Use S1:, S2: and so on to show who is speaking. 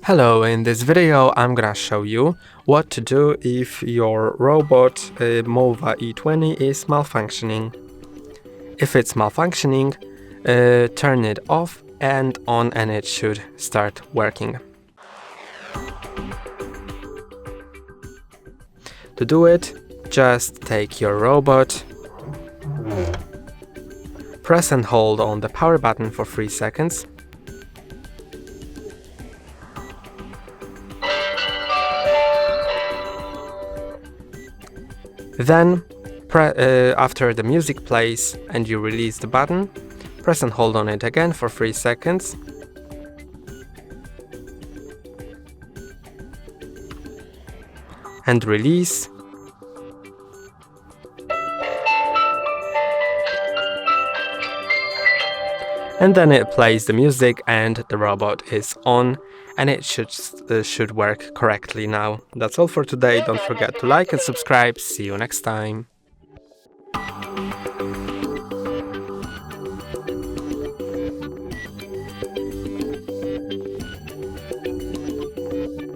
S1: Hello, in this video I'm gonna show you what to do if your robot MOVA E20 is malfunctioning. If it's malfunctioning, turn it off and on and it should start working. To do it, just take your robot, press and hold on the power button for 3 seconds. Then, after the music plays and you release the button, press and hold on it again for 3 seconds. And release. And then it plays the music and the robot is on, and it should work correctly now. That's all for today. Don't forget to like and subscribe. See you next time.